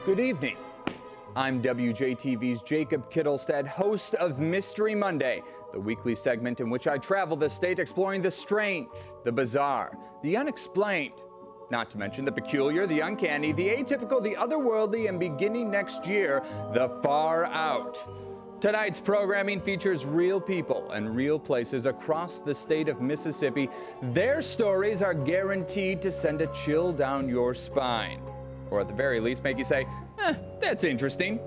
Good evening. I'm WJTV's Jacob Kittilstad, host of Mystery Monday, the weekly segment in which I travel the state exploring the strange, the bizarre, the unexplained, not to mention the peculiar, the uncanny, the atypical, the otherworldly, and beginning next year, the far out. Tonight's programming features real people and real places across the state of Mississippi. Their stories are guaranteed to send a chill down your spine, or at the very least make you say, that's interesting.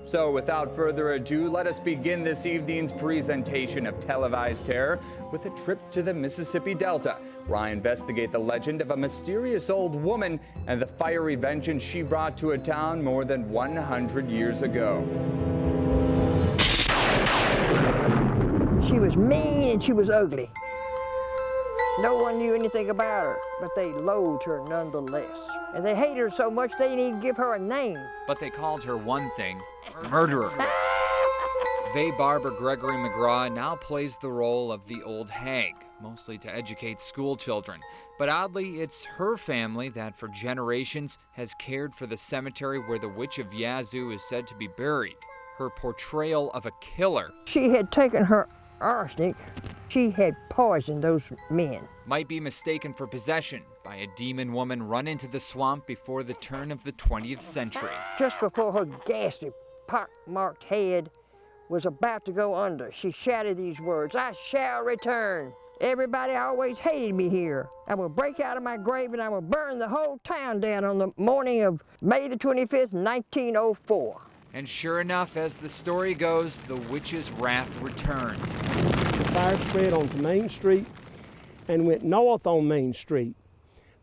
So without further ado, let us begin this evening's presentation of televised terror with a trip to the Mississippi Delta, where I investigate the legend of a mysterious old woman and the fiery vengeance she brought to a town more than 100 years ago. She was mean and she was ugly. No one knew anything about her, but they loathed her nonetheless. And they hated her so much they didn't even give her a name. But they called her one thing, murderer. Vay barber Gregory McGraw now plays the role of the old hag, mostly to educate school children. But oddly, it's her family that for generations has cared for the cemetery where the Witch of Yazoo is said to be buried. Her portrayal of a killer. She had taken her arsenic. She had poisoned those men. Might be mistaken for possession by a demon woman run into the swamp before the turn of the 20th century. Just before her ghastly, pock-marked head was about to go under, she shouted these words, "I shall return. Everybody always hated me here. I will break out of my grave and I will burn the whole town down on the morning of May the 25th, 1904. And sure enough, as the story goes, the witch's wrath returned. The fire spread onto Main Street and went north on Main Street.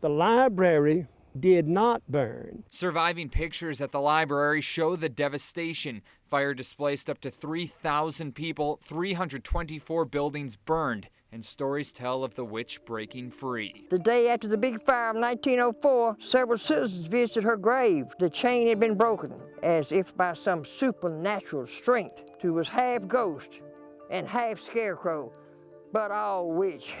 The library did not burn. Surviving pictures at the library show the devastation. Fire displaced up to 3,000 people, 324 buildings burned, and stories tell of the witch breaking free. The day after the big fire of 1904, several citizens visited her grave. The chain had been broken, as if by some supernatural strength, who was half ghost and half scarecrow, but all witch.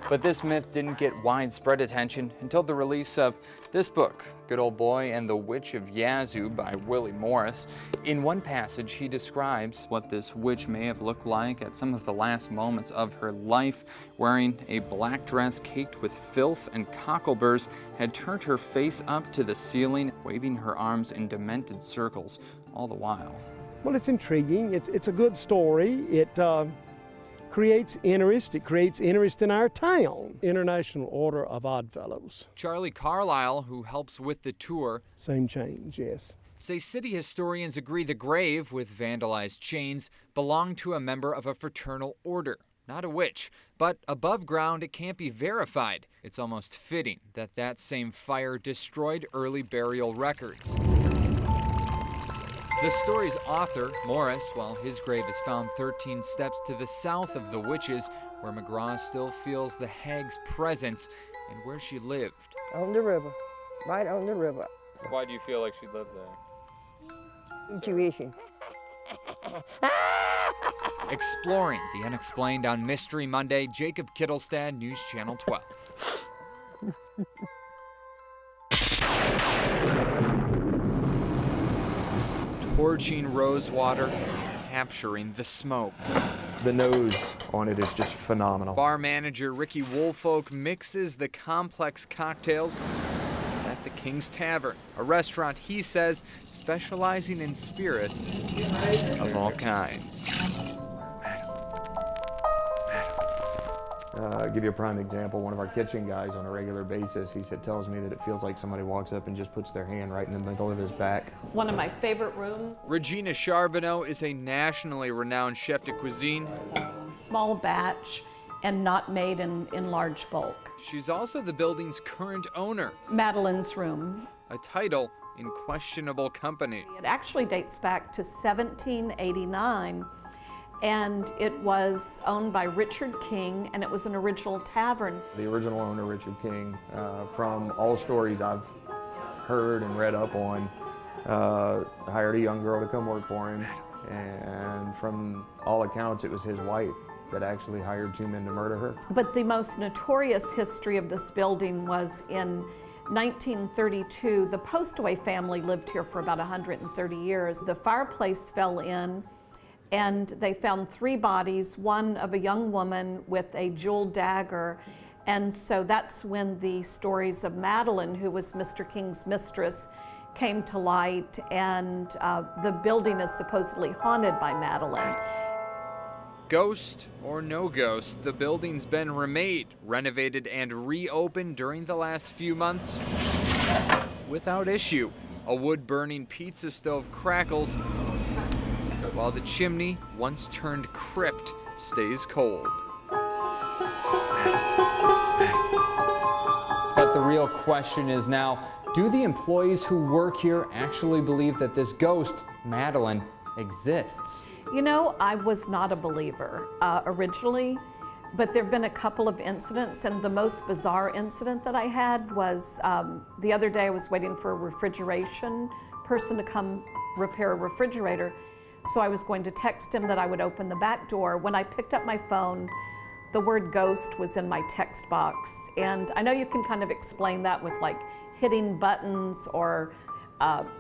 But this myth didn't get widespread attention until the release of this book, Good Old Boy and the Witch of Yazoo by Willie Morris. In one passage, he describes what this witch may have looked like at some of the last moments of her life. Wearing a black dress caked with filth and cockleburrs, had turned her face up to the ceiling, waving her arms in demented circles all the while. Well, it's intriguing. It's a good story. It creates interest. It creates interest in our town. International Order of Oddfellows. Charlie Carlisle, who helps with the tour, Same change, yes. say city historians agree the grave, with vandalized chains, belonged to a member of a fraternal order, not a witch. But above ground, it can't be verified. It's almost fitting that that same fire destroyed early burial records. The story's author, Morris, well, his grave is found 13 steps to the south of the witches, where McGraw still feels the hag's presence and where she lived. On the river, right on the river. Why do you feel like she lived there? Intuition. Exploring the unexplained on Mystery Monday, Jacob Kittilstad, News Channel 12. Torching rosewater, capturing the smoke. The nose on it is just phenomenal. Bar manager Ricky Woolfolk mixes the complex cocktails at the King's Tavern, a restaurant he says specializing in spirits of all kinds. Give you a prime example. One of our kitchen guys on a regular basis, tells me that it feels like somebody walks up and just puts their hand right in the middle of his back. One of my favorite rooms. Regina Charbonneau is a nationally renowned chef de cuisine. Small batch and not made in large bulk. She's also the building's current owner. Madeline's Room. A title in questionable company. It actually dates back to 1789. And it was owned by Richard King, and it was an original tavern. The original owner, Richard King, from all stories I've heard and read up on, hired a young girl to come work for him, and from all accounts it was his wife that actually hired two men to murder her. But the most notorious history of this building was in 1932, the Postaway family lived here for about 130 years. The fireplace fell in, and they found 3 bodies, one of a young woman with a jeweled dagger. And so that's when the stories of Madeline, who was Mr. King's mistress, came to light, and the building is supposedly haunted by Madeline. Ghost or no ghost, the building's been remade, renovated, and reopened during the last few months without issue. A wood-burning pizza stove crackles, while the chimney, once turned crypt, stays cold. But the real question is now, do the employees who work here actually believe that this ghost, Madeline, exists? You know, I was not a believer originally, but there have been a couple of incidents, and the most bizarre incident that I had was the other day I was waiting for a refrigeration person to come repair a refrigerator, so I was going to text him that I would open the back door. When I picked up my phone, the word ghost was in my text box, and I know you can kind of explain that with like hitting buttons or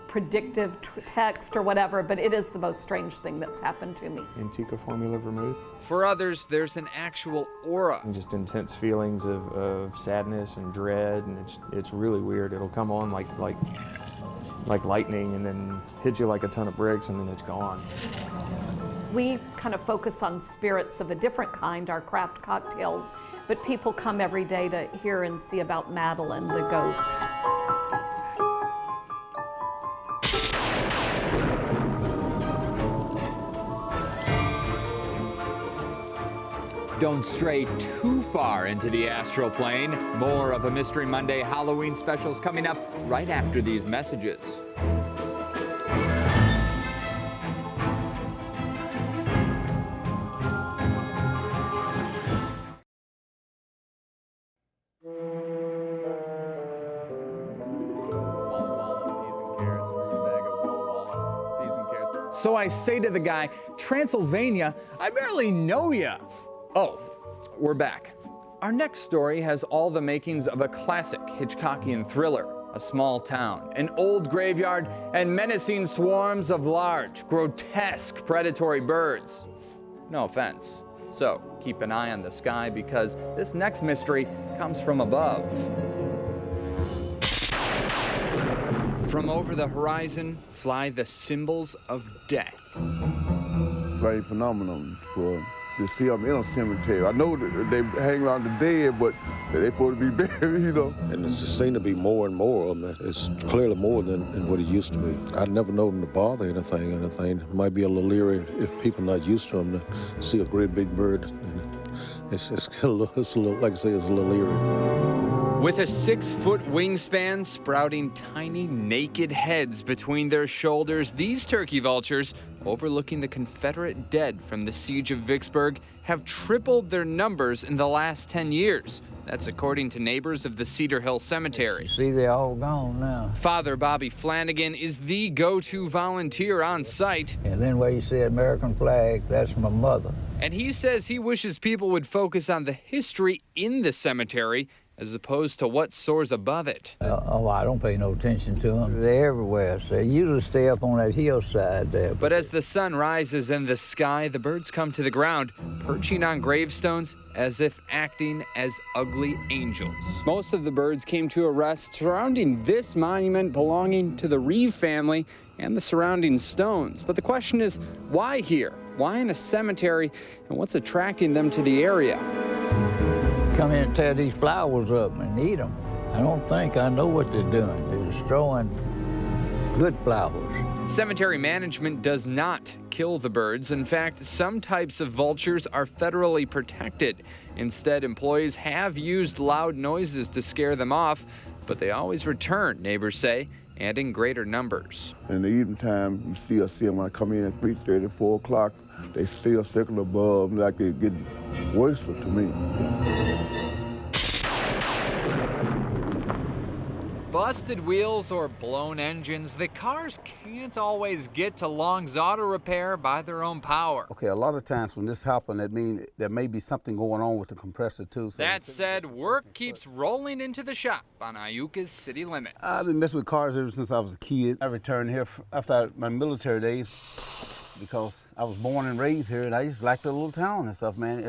predictive text or whatever, but it is the most strange thing that's happened to me. Antica formula vermouth. For others, there's an actual aura. And just intense feelings of sadness and dread, and it's really weird. It'll come on like lightning and then hit you like a ton of bricks, and then it's gone. We kind of focus on spirits of a different kind, our craft cocktails, but people come every day to hear and see about Madeline, the ghost. Don't stray too far into the astral plane. More of a Mystery Monday Halloween specials coming up right after these messages. So I say to the guy, Transylvania, I barely know ya. Oh, we're back. Our next story has all the makings of a classic Hitchcockian thriller. A small town, an old graveyard, and menacing swarms of large, grotesque predatory birds. No offense. So keep an eye on the sky, because this next mystery comes from above. From over the horizon fly the symbols of death. Very phenomenal for to see them in a cemetery. I know that they hang around the dead, but they're supposed to be buried, you know. And it seems to be more and more of them. It's clearly more than what it used to be. I'd never known them to bother anything. It might be a little eerie if people not used to them to see a great big bird. And it's a little, like I say, it's a little eerie. With a 6-foot wingspan, sprouting tiny naked heads between their shoulders, these turkey vultures, overlooking the Confederate dead from the siege of Vicksburg, have tripled their numbers in the last 10 years. That's according to neighbors of the Cedar Hill Cemetery. See, they're all gone now. Father Bobby Flanagan is the go-to volunteer on site. And then where you see American flag, that's my mother. And he says he wishes people would focus on the history in the cemetery as opposed to what soars above it. I don't pay no attention to them. They're everywhere, so they usually stay up on that hillside there. But as the sun rises in the sky, the birds come to the ground, perching on gravestones as if acting as ugly angels. Most of the birds came to a rest surrounding this monument belonging to the Reeve family and the surrounding stones. But the question is, why here? Why in a cemetery, and what's attracting them to the area? Come in and tear these flowers up and eat them. I don't think I know what they're doing. They're destroying good flowers. Cemetery management does not kill the birds. In fact, some types of vultures are federally protected. Instead, employees have used loud noises to scare them off, but they always return, neighbors say, and in greater numbers. In the evening time, you still see them when I come in at 3:30, 4 o'clock. They still circle above, like they get worse to me. busted wheels or blown engines, the cars can't always get to Long's Auto Repair by their own power. Okay, a lot of times when this happens, that means there may be something going on with the compressor too. So that said, work keeps rolling into the shop on Iuka's city limits. I've been messing with cars ever since I was a kid. I returned here after my military days because I was born and raised here, and I just like the little town and stuff, man.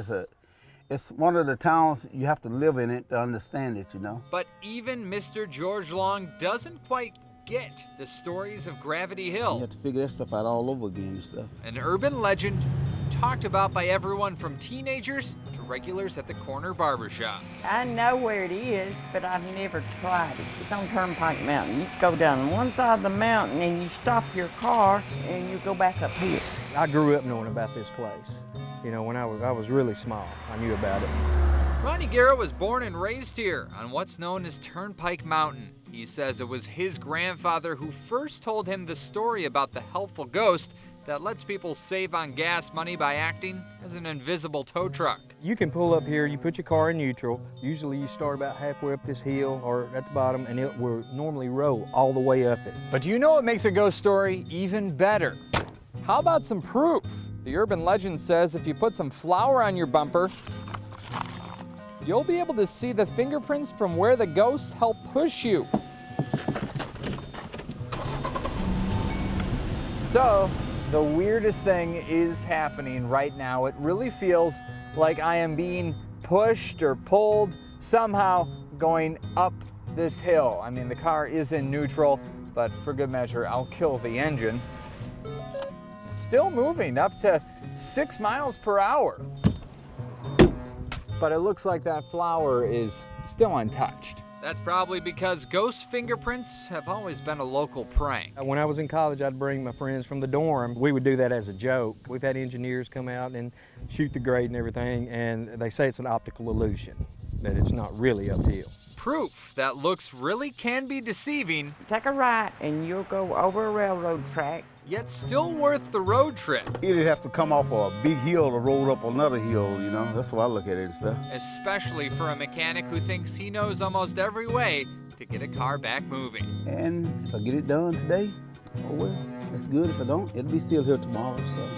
It's one of the towns you have to live in it to understand it, you know. But even Mr. George Long doesn't quite get the stories of Gravity Hill. You have to figure that stuff out all over again and stuff. An urban legend talked about by everyone from teenagers to regulars at the corner barbershop. I know where it is, but I've never tried it. It's on Turnpike Mountain. You go down one side of the mountain and you stop your car and you go back up here. I grew up knowing about this place. You know, when I was really small, I knew about it. Ronnie Garrett was born and raised here on what's known as Turnpike Mountain. He says it was his grandfather who first told him the story about the helpful ghost that lets people save on gas money by acting as an invisible tow truck. You can pull up here, you put your car in neutral. Usually you start about halfway up this hill or at the bottom, and it will normally roll all the way up it. But do you know what makes a ghost story even better? How about some proof? The urban legend says if you put some flour on your bumper, you'll be able to see the fingerprints from where the ghosts help push you. So, the weirdest thing is happening right now. It really feels like I am being pushed or pulled, somehow going up this hill. I mean, the car is in neutral, but for good measure, I'll kill the engine. Still moving up to 6 miles per hour. But it looks like that flower is still untouched. That's probably because ghost fingerprints have always been a local prank. When I was in college, I'd bring my friends from the dorm. We would do that as a joke. We've had engineers come out and shoot the grade and everything, and they say it's an optical illusion, that it's not really uphill. Proof that looks really can be deceiving. Take a right and you'll go over a railroad track. Yet still worth the road trip. You'd have to come off a big hill to roll up another hill, you know. That's why I look at it and stuff. Especially for a mechanic who thinks he knows almost every way to get a car back moving. And if I get it done today, oh well, it's good. If I don't, it'll be still here tomorrow, so it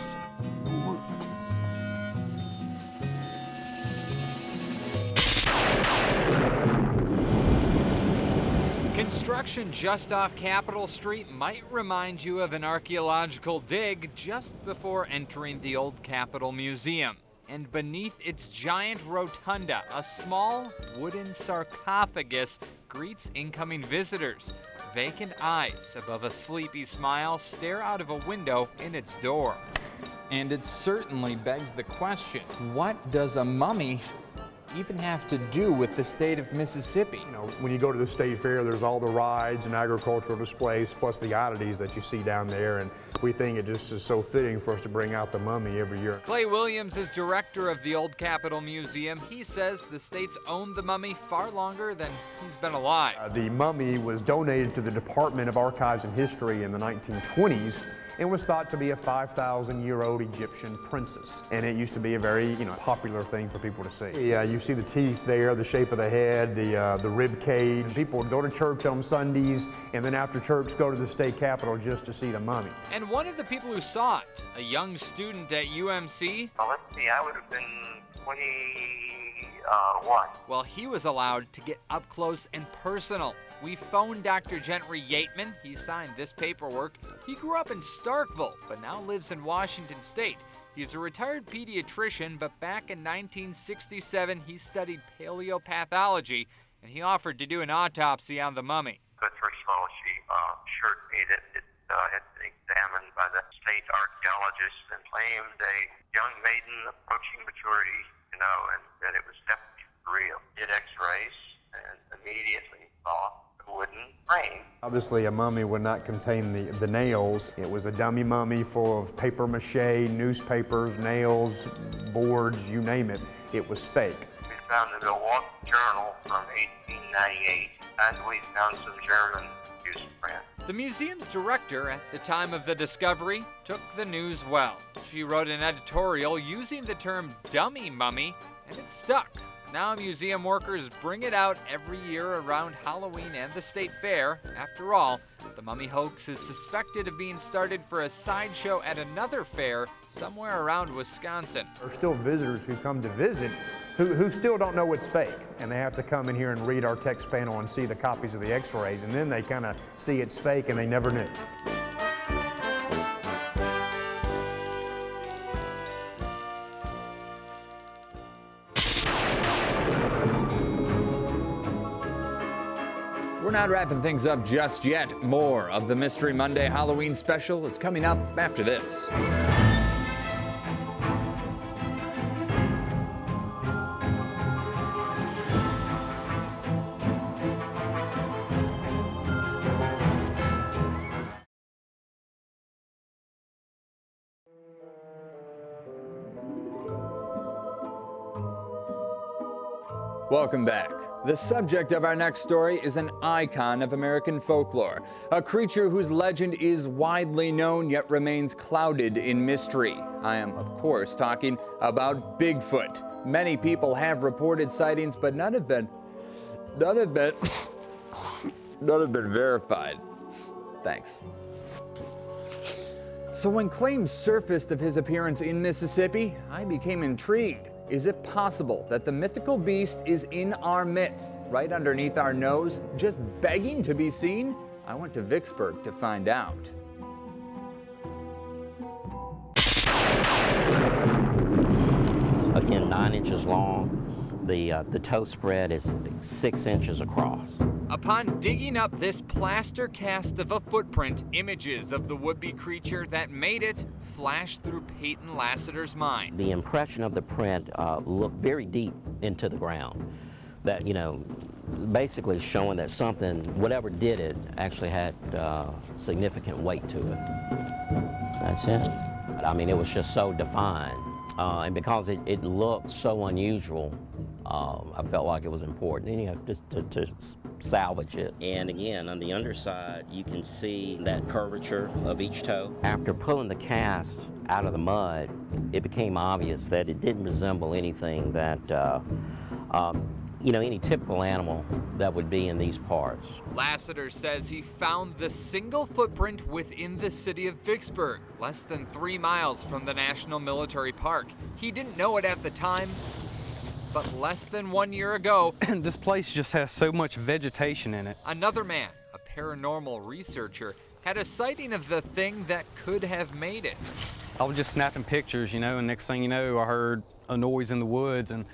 don't work. Construction just off Capitol Street might remind you of an archaeological dig just before entering the old Capitol Museum. And beneath its giant rotunda, a small wooden sarcophagus greets incoming visitors. Vacant eyes above a sleepy smile stare out of a window in its door. And it certainly begs the question, what does a mummy even have to do with the state of Mississippi? You know, when you go to the state fair, there's all the rides and agricultural displays, plus the oddities that you see down there, and we think it just is so fitting for us to bring out the mummy every year. Clay Williams is director of the Old Capitol Museum. He says the state's owned the mummy far longer than he's been alive. The mummy was donated to the Department of Archives and History in the 1920s. and was thought to be a 5,000-year-old Egyptian princess. And it used to be a very, popular thing for people to see. Yeah, you see the teeth there, the shape of the head, the rib cage. People would go to church on Sundays, and then after church go to the state capitol just to see the mummy. And one of the people who saw it, a young student at UMC. Well, let's see, I would have been 21. Well, he was allowed to get up close and personal. We phoned Dr. Gentry Yateman. He signed this paperwork. He grew up in Starkville, but now lives in Washington State. He's a retired pediatrician, but back in 1967, he studied paleopathology, and he offered to do an autopsy on the mummy. But first of all, she assured me that it had been examined by the state archaeologists and claimed a young maiden approaching maturity, and that it was definitely real. Did x-rays and immediately saw the wooden frame. Obviously, a mummy would not contain the nails. It was a dummy mummy full of paper mache, newspapers, nails, boards, you name it. It was fake. We found the Milwaukee Journal from 1898, and we found some German newsprint. The museum's director at the time of the discovery took the news well. She wrote an editorial using the term dummy mummy, and it stuck. Now museum workers bring it out every year around Halloween and the state fair. After all, the mummy hoax is suspected of being started for a sideshow at another fair somewhere around Wisconsin. There are still visitors who come to visit who still don't know it's fake, and they have to come in here and read our text panel and see the copies of the x-rays, and then they kind of see it's fake and they never knew. We're not wrapping things up just yet. More of the Mystery Monday Halloween special is coming up after this. Welcome back. The subject of our next story is an icon of American folklore, a creature whose legend is widely known yet remains clouded in mystery. I am, of course, talking about Bigfoot. Many people have reported sightings, but none have been verified. Thanks. So when claims surfaced of his appearance in Mississippi, I became intrigued. Is it possible that the mythical beast is in our midst, right underneath our nose, just begging to be seen? I went to Vicksburg to find out. Again, 9 inches long. The toe spread is 6 inches across. Upon digging up this plaster cast of a footprint, images of the would-be creature that made it flashed through Peyton Lassiter's mind. The impression of the print looked very deep into the ground. That, you know, basically showing that something, whatever did it, actually had significant weight to it. That's it. I mean, it was just so defined. And because it looked so unusual, I felt like it was important, you know, just to salvage it. And again, on the underside, you can see that curvature of each toe. After pulling the cast out of the mud, it became obvious that it didn't resemble anything that, you know, any typical animal that would be in these parts. Lassiter says he found the single footprint within the city of Vicksburg, less than 3 miles from the National Military Park. He didn't know it at the time, but less than 1 year ago, this place just has so much vegetation in it. Another man, a paranormal researcher, had a sighting of the thing that could have made it. I was just snapping pictures, you know, and next thing you know, I heard a noise in the woods, and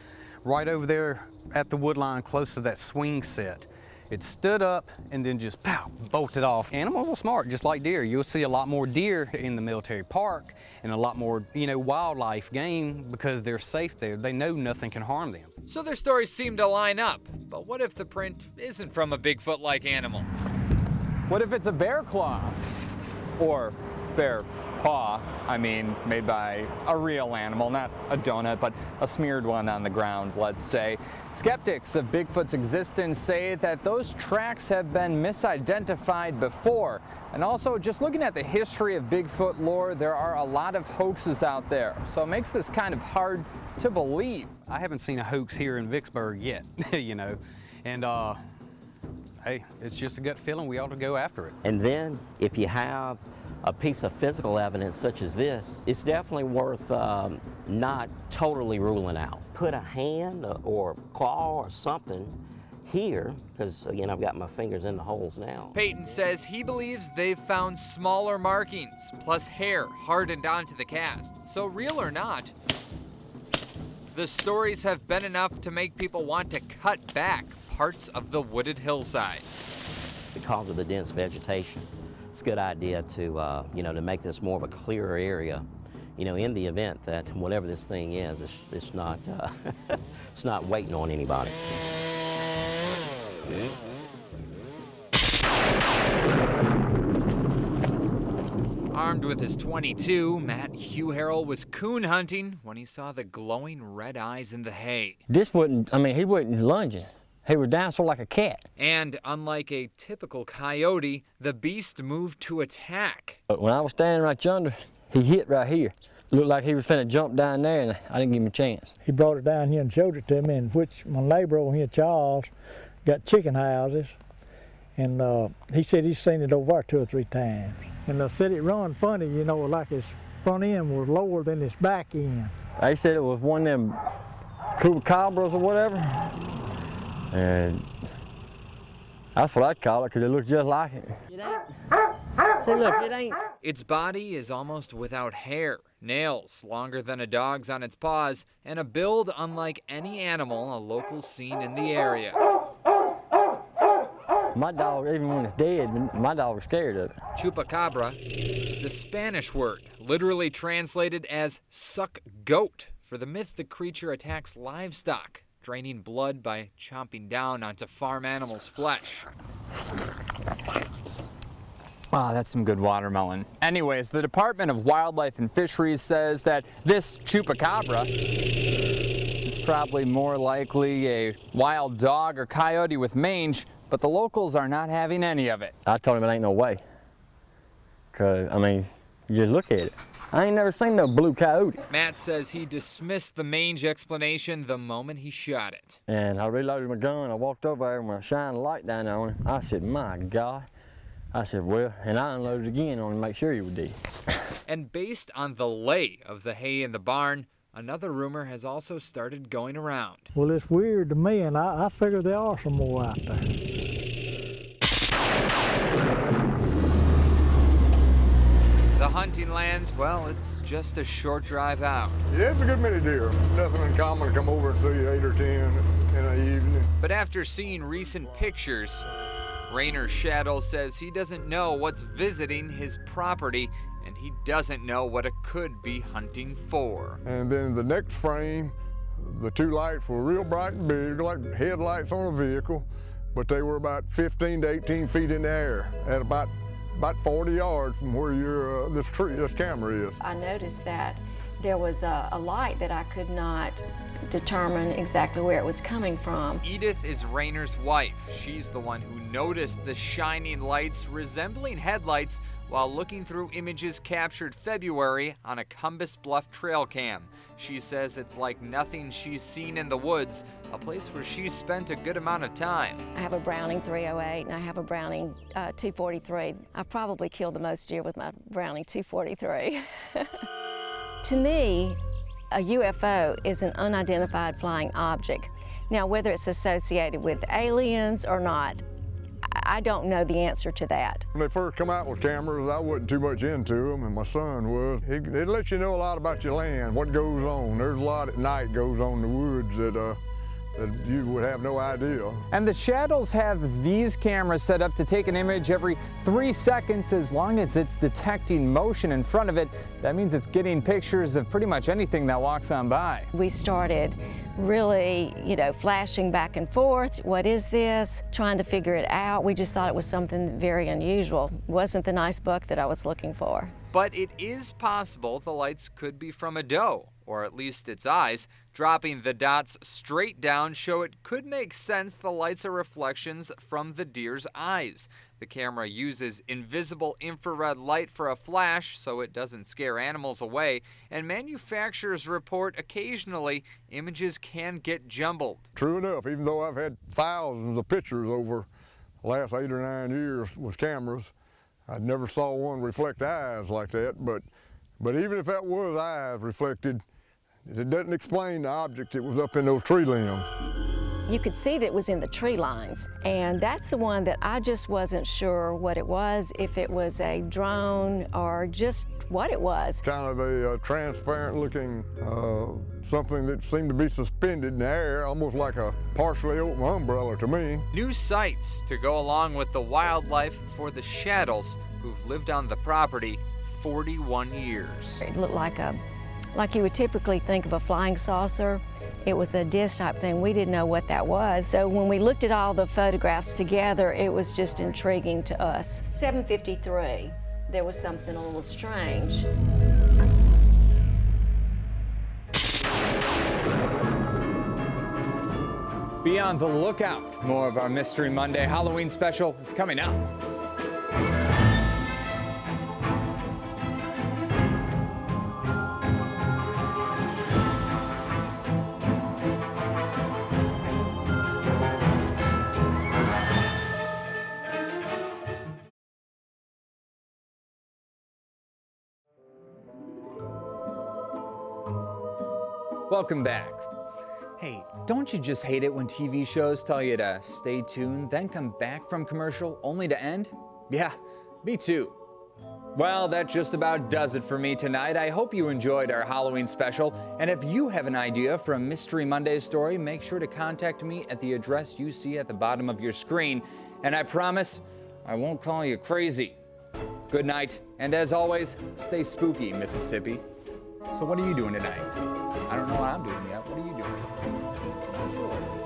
right over there at the wood line close to that swing set, it stood up and then just pow, bolted off. Animals are smart, just like deer. You'll see a lot more deer in the military park and a lot more, you know, wildlife game because they're safe there. They know nothing can harm them. So their stories seem to line up. But what if the print isn't from a Bigfoot-like animal? What if it's a bear claw? Or bear paw, I mean, made by a real animal, not a donut, but a smeared one on the ground, let's say. Skeptics of Bigfoot's existence say that those tracks have been misidentified before. And also, just looking at the history of Bigfoot lore, there are a lot of hoaxes out there. So it makes this kind of hard to believe. I haven't seen a hoax here in Vicksburg yet, you know, and hey, it's just a gut feeling. We ought to go after it. And then, if you have a piece of physical evidence such as this, it's definitely worth not totally ruling out. Put a hand or claw or something here, because again, I've got my fingers in the holes now. Peyton says he believes they've found smaller markings, plus hair hardened onto the cast. So real or not, the stories have been enough to make people want to cut back parts of the wooded hillside. Because of the dense vegetation, it's a good idea to, you know, to make this more of a clearer area, you know, in the event that whatever this thing is, it's not, it's not waiting on anybody. Armed with his .22, Matt Hugh Harrell was coon hunting when he saw the glowing red eyes in the hay. This wasn't, I mean, he wasn't lunging. He was down sort of like a cat. And unlike a typical coyote, the beast moved to attack. But when I was standing right yonder, he hit right here. looked like he was finna jump down there, and I didn't give him a chance. He brought it down here and showed it to me, and which my neighbor over here, Charles, got chicken houses, and he said he's seen it over there 2 or 3 times. And they said it run funny, you know, like his front end was lower than his back end. They said it was one of them chupacabras or whatever, and that's what I'd call it, because it looks just like it. See, look, it ain't. Its body is almost without hair, nails longer than a dog's on its paws, and a build unlike any animal a local's seen in the area. My dog, even when it's dead, my dog is scared of it. Chupacabra is a Spanish word, literally translated as suck goat. For the myth, the creature attacks livestock, draining blood by chomping down onto farm animals' flesh. Ah, that's some good watermelon. Anyways, the Department of Wildlife and Fisheries says that this chupacabra is probably more likely a wild dog or coyote with mange, but the locals are not having any of it. I told him it ain't no way. Because, I mean, you just look at it. I ain't never seen no blue coyote. Matt says he dismissed the mange explanation the moment he shot it. And I reloaded my gun. I walked over there, and when I shined the light down on him, I said, my God. I said, well, and I unloaded again on him to make sure he was dead. And based on the lay of the hay in the barn, another rumor has also started going around. Well, it's weird to me, and I figure there are some more out there. The hunting land, well, it's just a short drive out. Yeah, it's a good many deer. Nothing uncommon to come over and see 8 or 10 in the evening. But after seeing recent pictures, Rainer Shaddle says he doesn't know what's visiting his property, and he doesn't know what it could be hunting for. And then the next frame, the 2 lights were real bright and big, like headlights on a vehicle, but they were about 15 to 18 feet in the air at about 40 yards from where your this camera is. I noticed that there was a light that I could not determine exactly where it was coming from. Edith is Rainer's wife. She's the one who noticed the shining lights resembling headlights while looking through images captured February on a Cumbus Bluff trail cam. She says it's like nothing she's seen in the woods, a place where she's spent a good amount of time. I have a Browning 308 and I have a Browning 243. I've probably killed the most deer with my Browning 243. To me, a UFO is an unidentified flying object. Now, whether it's associated with aliens or not, I don't know the answer to that. When they first come out with cameras, I wasn't too much into them, and my son was. It lets you know a lot about your land, what goes on. There's a lot at night goes on in the woods that you would have no idea. And the Shaddles have these cameras set up to take an image every 3 seconds as long as it's detecting motion in front of it. That means it's getting pictures of pretty much anything that walks on by. We started really, flashing back and forth. What is this? Trying to figure it out. We just thought it was something very unusual. It wasn't the nice buck that I was looking for. But it is possible the lights could be from a doe, or at least its eyes. Dropping the dots straight down show it could make sense the lights are reflections from the deer's eyes. The camera uses invisible infrared light for a flash so it doesn't scare animals away, and manufacturers report occasionally images can get jumbled. True enough, even though I've had thousands of pictures over the last 8 or 9 years with cameras, I never saw one reflect eyes like that, but even if that was eyes reflected, it doesn't explain the object that was up in those tree limbs. You could see that it was in the tree lines, and that's the one that I just wasn't sure what it was, if it was a drone or just what it was. Kind of a transparent looking something that seemed to be suspended in the air, almost like a partially open umbrella to me. New sights to go along with the wildlife for the Shaddles, who've lived on the property 41 years. It looked like you would typically think of a flying saucer. It was a disc type thing. We didn't know what that was. So when we looked at all the photographs together, it was just intriguing to us. 7:53, there was something a little strange. Be on the lookout. More of our Mystery Monday Halloween special is coming up. Welcome back. Hey, don't you just hate it when TV shows tell you to stay tuned, then come back from commercial only to end? Yeah, me too. Well, that just about does it for me tonight. I hope you enjoyed our Halloween special. And if you have an idea for a Mystery Monday story, make sure to contact me at the address you see at the bottom of your screen. And I promise I won't call you crazy. Good night, and as always, stay spooky, Mississippi. So what are you doing tonight? I don't know what I'm doing yet. What are you doing? Sure.